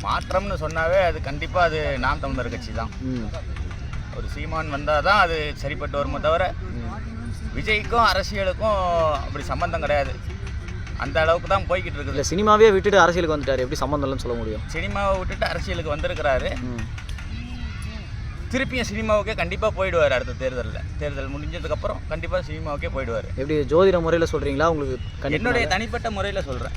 மாற்றம்னு சொன்னாவே அது கண்டிப்பாக அது நாம் தமிழர் கட்சி தான். ஒரு சீமான் வந்தால் தான் அது சரிப்பட்டு வருமே தவிர விஜய்க்கும் அரசியலுக்கும் அப்படி சம்மந்தம் கிடையாது. அந்த அளவுக்கு தான் போய்கிட்டு இருக்குது. இல்லை, சினிமாவே விட்டுட்டு அரசியலுக்கு வந்துட்டார், எப்படி சம்மந்தம் இல்லைன்னு சொல்ல முடியும்? சினிமாவை விட்டுட்டு அரசியலுக்கு வந்திருக்கிறாரு. திருப்பியும் சினிமாவுக்கே கண்டிப்பாக போயிடுவார். அடுத்த தேர்தல் முடிஞ்சதுக்கப்புறம் கண்டிப்பாக சினிமாவுக்கே போயிடுவார். எப்படி ஜோதிட முறையில் சொல்கிறீங்களா? உங்களுக்கு என்னுடைய தனிப்பட்ட முறையில் சொல்கிறேன்.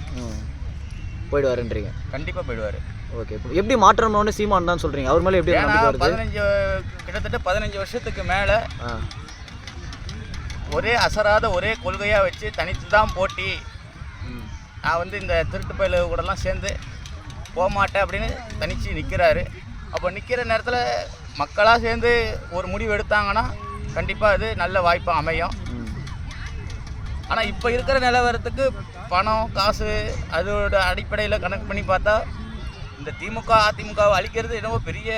போயிடுவாருன்றீங்க? கண்டிப்பாக போயிடுவார். ஓகே, எப்படி மாற்றம்னு சீமான் தான் சொல்கிறீங்க? அவர் மேலே எப்படி? கிட்டத்தட்ட 15 வருஷத்துக்கு மேலே ஒரே அசராத ஒரே கொள்கையாக வச்சு தனித்து தான் போட்டி, நான் வந்து இந்த திருட்டு பயில கூடலாம் சேர்ந்து போகமாட்டேன் அப்படின்னு தனித்து நிற்கிறாரு. அப்போ நிற்கிற நேரத்தில் மக்களாக சேர்ந்து ஒரு முடிவு எடுத்தாங்கன்னா கண்டிப்பாக அது நல்ல வாய்ப்பாக அமையும். ஆனால் இப்போ இருக்கிற நிலவரத்துக்கு பணம் காசு அதோட அடிப்படையில் கணக்கு பண்ணி பார்த்தா இந்த திமுக அதிமுகவை அழிக்கிறது என்னவோ பெரிய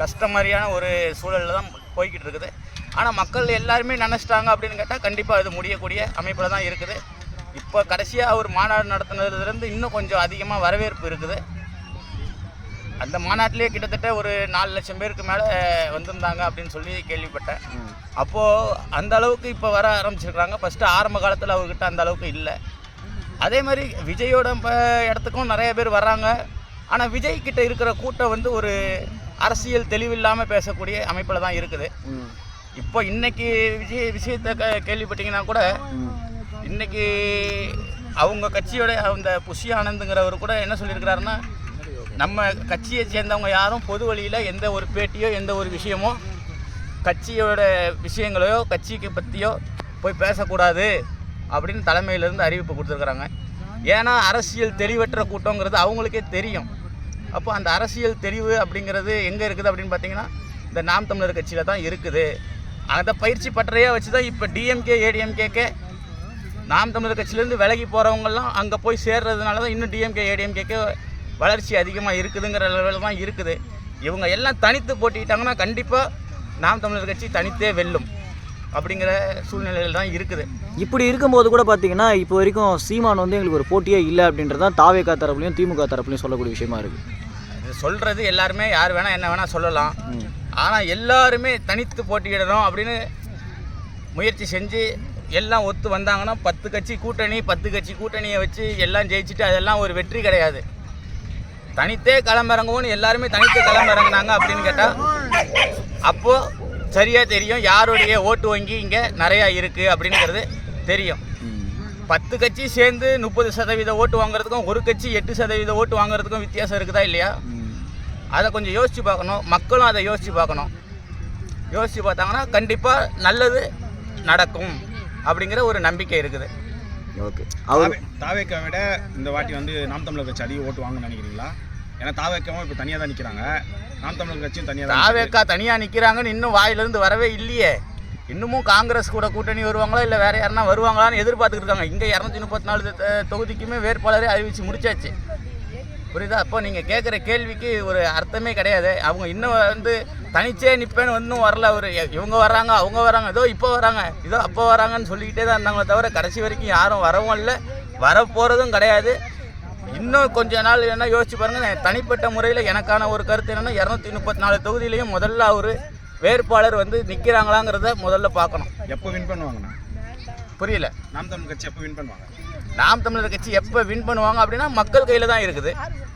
கஷ்டம் மாதிரியான ஒரு சூழலில் தான் போய்கிட்டு இருக்குது. ஆனால் மக்கள் எல்லாருமே நினச்சிட்டாங்க அப்படின்னு கேட்டால் கண்டிப்பாக அது முடியக்கூடிய அமைப்பில் தான் இருக்குது. இப்போ கடைசியாக ஒரு மாநாடு நடத்துனதுலேருந்து இன்னும் கொஞ்சம் அதிகமாக வரவேற்பு இருக்குது. அந்த மாநாட்டிலே கிட்டத்தட்ட ஒரு 4 லட்சம் பேருக்கு மேலே வந்திருந்தாங்க அப்படின்னு சொல்லி கேள்விப்பட்டேன். அப்போது அந்த அளவுக்கு இப்போ வர ஆரம்பிச்சிருக்கிறாங்க. ஃபஸ்ட்டு ஆரம்ப காலத்தில் அவர்கிட்ட அந்த அளவுக்கு இல்லை. அதே மாதிரி விஜயோட இடத்துக்கும் நிறைய பேர் வர்றாங்க. ஆனால் விஜய் கிட்ட இருக்கிற கூட்டம் வந்து ஒரு அரசியல் தெளிவில்லாமல் பேசக்கூடிய அமைப்பில் தான் இருக்குது. இப்போ இன்னைக்கு விஷயத்தை கேள்விப்பட்டீங்கன்னா கூட இன்னைக்கு அவங்க கட்சியோட அந்த புஷி ஆனந்துங்கிறவர் கூட என்ன சொல்லியிருக்கிறாருன்னா, நம்ம கட்சியை சேர்ந்தவங்க யாரும் பொது வழியில் எந்த ஒரு பேட்டியோ எந்த ஒரு விஷயமோ கட்சியோட விஷயங்களையோ கட்சிக்கு பற்றியோ போய் பேசக்கூடாது அப்படின்னு தலைமையிலேருந்து அறிவிப்பு கொடுத்துருக்குறாங்க. ஏன்னா அரசியல் தெளிவற்ற கூட்டங்கிறது அவங்களுக்கே தெரியும். அப்போ அந்த அரசியல் தெளிவு அப்படிங்கிறது எங்கே இருக்குது அப்படின்னு பார்த்தீங்கன்னா இந்த நாம் தமிழர் கட்சியில் தான் இருக்குது. அதை பயிற்சி பட்டறையாக வச்சு தான் இப்போ டிஎம்கே ஏடிஎம்கேக்கு நாம் தமிழர் கட்சியிலேருந்து விலகி போகிறவங்கெல்லாம் அங்கே போய் சேர்றதுனால தான் இன்னும் டிஎம்கே ஏடிஎம்கேக்கு வளர்ச்சி அதிகமாக இருக்குதுங்கிற லெவலில் தான் இருக்குது. இவங்க எல்லாம் தனித்து போட்டிக்கிட்டாங்கன்னா கண்டிப்பாக நாம் தமிழர் கட்சி தனித்தே வெல்லும் அப்படிங்கிற சூழ்நிலையில் தான் இருக்குது. இப்படி இருக்கும்போது கூட பார்த்தீங்கன்னா இப்போ வரைக்கும் சீமான் வந்து எங்களுக்கு ஒரு போட்டியே இல்லை அப்படின்றது தான் தாவேகா தரப்புலையும் திமுக தரப்புலையும் சொல்லக்கூடிய விஷயமா இருக்குது. அது சொல்கிறது எல்லாருமே யார் வேணால் என்ன வேணால் சொல்லலாம். ஆனால் எல்லாருமே தனித்து போட்டியிடணும் அப்படின்னு முயற்சி செஞ்சு எல்லாம் ஒத்து வந்தாங்கன்னா 10 கட்சி கூட்டணியை வச்சு எல்லாம் ஜெயிச்சுட்டு அதெல்லாம் ஒரு வெற்றி கிடையாது. தனித்தே களமிறங்குவோன்னு எல்லாருமே தனித்து களமிறங்கினாங்க அப்படின்னு கேட்டால் அப்போது சரியாக தெரியும் யாருடைய ஓட்டு வங்கி இங்கே நிறையா இருக்குது அப்படிங்கிறது தெரியும். 10 கட்சி சேர்ந்து 30% ஓட்டு வாங்குறதுக்கும் ஒரு கட்சி 8% ஓட்டு வாங்குறதுக்கும் வித்தியாசம் இருக்குதா இல்லையா? அதை கொஞ்சம் யோசித்து பார்க்கணும். மக்களும் அதை யோசித்து பார்க்கணும். யோசித்து பார்த்தாங்கன்னா கண்டிப்பாக நல்லது நடக்கும் அப்படிங்கிற ஒரு நம்பிக்கை இருக்குது. ஓகே, தாவேக்கா விட இந்த வாட்டி வந்து நாம் தமிழர் கட்சி அதிக ஓட்டு வாங்கன்னு நினைக்கிறீங்களா? ஏன்னா தாவேக்காவும் இப்போ தனியாக தான் நிற்கிறாங்க, நாம் தமிழர் கட்சியும் தனியாக தான். தாவேக்கா தனியாக நிற்கிறாங்கன்னு இன்னும் வாயிலிருந்து வரவே இல்லையே. இன்னமும் காங்கிரஸ் கூட கூட்டணி வருவாங்களா இல்லை வேறு யாருன்னா வருவாங்களான்னு எதிர்பார்த்துக்கிட்டு இருக்காங்க. இங்கே 234 தொகுதிக்குமே வேட்பாளரே அறிவித்து முடிச்சாச்சு. புரியுதா? அப்போ நீங்கள் கேட்குற கேள்விக்கு ஒரு அர்த்தமே கிடையாது. அவங்க இன்னும் வந்து தனிச்சே நிற்பேன்னு இன்னும் வரல. இவங்க வர்றாங்க அவங்க வராங்க, இதோ இப்போ வராங்க இதோ அப்போ வராங்கன்னு சொல்லிக்கிட்டே தான் இருந்தாங்களே தவிர கடைசி வரைக்கும் யாரும் வரவும் இல்லை, வரப்போகிறதும் கிடையாது. இன்னும் கொஞ்ச நாள் என்ன யோசிச்சு பாருங்கள். தனிப்பட்ட முறையில் எனக்கான ஒரு கருத்து என்னென்னா 234 தொகுதியிலையும் முதல்ல ஒரு வேட்பாளர் வந்து நிற்கிறாங்களாங்கிறத முதல்ல பார்க்கணும். எப்போ வின் பண்ணுவாங்கண்ணா? புரியல. நாம் தமிழர் கட்சி எப்போ வின் பண்ணுவாங்க? நாம் தமிழர் கட்சி எப்போ வின் பண்ணுவாங்க அப்படின்னா மக்கள் கையில் தான் இருக்குது.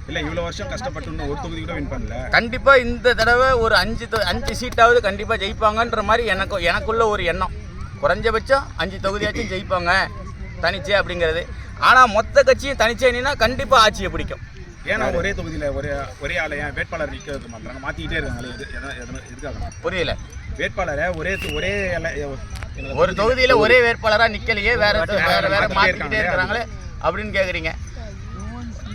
இல்லை, இவ்வளோ வருஷம் கஷ்டப்பட்டு இன்னும் ஒரு தொகுதி கூட வின் பண்ணல. கண்டிப்பாக இந்த தடவை ஒரு 5 சீட்டாவது கண்டிப்பாக ஜெயிப்பாங்கன்ற மாதிரி எனக்குள்ள ஒரு எண்ணம். குறைஞ்சபட்சம் 5 தொகுதியாச்சும் ஜெயிப்பாங்க தனிச்சே அப்படிங்கிறது. ஆனால் மொத்த கட்சியும் தனிச்சேனா கண்டிப்பாக ஆட்சியை பிடிக்கும். ஏன்னா ஒரே தொகுதியில் ஒரே ஆளை ஏன் வேட்பாளர் நிற்கிறது மாட்டாங்க, மாற்றிக்கிட்டே இருக்காங்களே, எதுக்காக புரியல? வேட்பாளரை ஒரே ஒரு தொகுதியில் ஒரே வேட்பாளராக நிற்கலையே, வேற மாற்றிக்கிட்டே இருக்கிறாங்களே அப்படின்னு கேட்குறீங்க.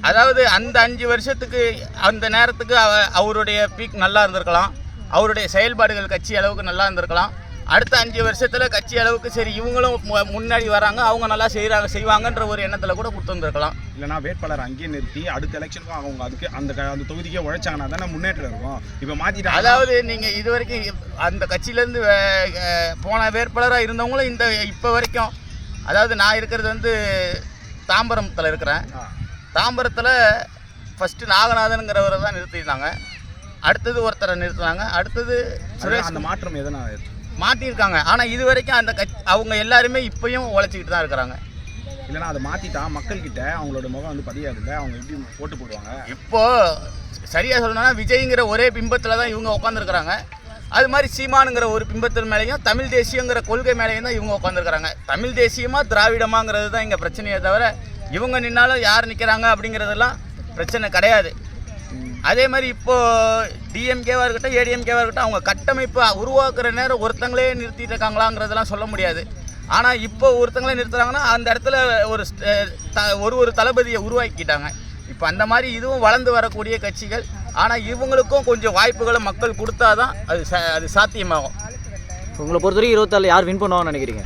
அதாவது அந்த 5 வருஷத்துக்கு அந்த நேரத்துக்கு அவருடைய பீக் நல்லா இருந்திருக்கலாம், அவருடைய செயல்பாடுகள் கட்சி அளவுக்கு நல்லா இருந்திருக்கலாம். அடுத்த 5 வருஷத்தில் கட்சி அளவுக்கு சரி இவங்களும் முன்னாடி வராங்க, அவங்க நல்லா செய்வாங்கன்ற ஒரு எண்ணத்தில் கூட கொடுத்துருந்துருக்கலாம். இல்லைனா வேட்பாளர் அங்கேயே நிறுத்தி அடுத்த எலெக்ஷனுக்கும் அவங்க அதுக்கு அந்த தொகுதிக்கே உழைச்சாங்கன்னா தானே முன்னேற்றம் இருக்கும். இப்போ மாற்றிட்டு அதாவது நீங்கள் இது வரைக்கும் அந்த கட்சியிலேருந்து போன வேட்பாளராக இருந்தவங்களும் இப்போ வரைக்கும், அதாவது நான் இருக்கிறது வந்து தாம்பரத்தில் இருக்கிறேன். தாம்பரத்தில் ஃபஸ்ட்டு நாகநாதனுங்கிறவரை தான் நிறுத்திட்டாங்க, அடுத்தது ஒருத்தரை நிறுத்தினாங்க, அடுத்தது சுரேஷ். அந்த மாற்றம் எதனால் மாட்டியிருக்காங்க. ஆனால் இது வரைக்கும் அந்த அவங்க எல்லாருமே இப்பயும் உழைச்சிக்கிட்டு தான் இருக்கிறாங்க. இல்லைனா அதை மாற்றிட்டா மக்கள்கிட்ட அவங்களோட முகம் வந்து பதியாதுல்ல, அவங்க எப்படி ஓட்டு போடுவாங்க? இப்போது சரியாக சொல்லணும்னா விஜய்ங்கிற ஒரே பிம்பத்தில் தான் இவங்க உட்காந்துருக்குறாங்க. அது மாதிரி சீமானுங்கிற ஒரு பிம்பத்தின் மேலேயும் தமிழ் தேசியங்கிற கொள்கை மேலேயும் தான் இவங்க உட்காந்துருக்குறாங்க. தமிழ் தேசியமாக திராவிடமாங்கிறது தான் இங்கே பிரச்சனையே தவிர இவங்க நின்னாலும் யார் நிற்கிறாங்க அப்படிங்கிறதெல்லாம் பிரச்சனை கிடையாது. அதே மாதிரி இப்போது டிஎம்கேவாக இருக்கட்டும் ஏடிஎம்கேவாக இருக்கட்டும் அவங்க கட்டமைப்பு உருவாக்குற நேரம் ஒருத்தங்களே நிறுத்திட்டு இருக்காங்களாங்கிறதெல்லாம் சொல்ல முடியாது. ஆனால் இப்போ ஒருத்தங்களே நிறுத்துறாங்கன்னா அந்த இடத்துல ஒரு தளபதியை உருவாக்கிட்டாங்க. இப்போ அந்த மாதிரி இதுவும் வளர்ந்து வரக்கூடிய கட்சிகள். ஆனால் இவங்களுக்கும் கொஞ்சம் வாய்ப்புகளை மக்கள் கொடுத்தா தான் அது சாத்தியமாகும். உங்களை பொறுத்தவரைக்கும் 26 யார் வின் பண்ணுவாங்கன்னு நினைக்கிறீங்க?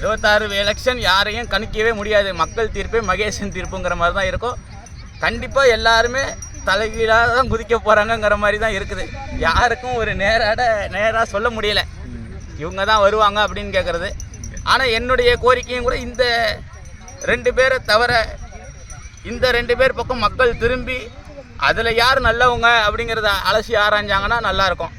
26 எலெக்ஷன் யாரையும் கணிக்கவே முடியாது. மக்கள் தீர்ப்பே மகேசன் தீர்ப்புங்கிற மாதிரி தான் இருக்கும். கண்டிப்பாக எல்லாருமே தலைகீழாக தான் குதிக்க போகிறாங்கங்கிற மாதிரி தான் இருக்குது. யாருக்கும் ஒரு நேராக சொல்ல முடியலை இவங்க தான் வருவாங்க அப்படின்னு கேட்குறது. ஆனால் என்னுடைய கோரிக்கையும் கூட இந்த 2 பேரை தவிர இந்த 2 பேர் பக்கம் மக்கள் திரும்பி அதில் யார் நல்லவங்க அப்படிங்கிறத அலசி ஆராய்ஞ்சாங்கன்னா நல்லாயிருக்கும்.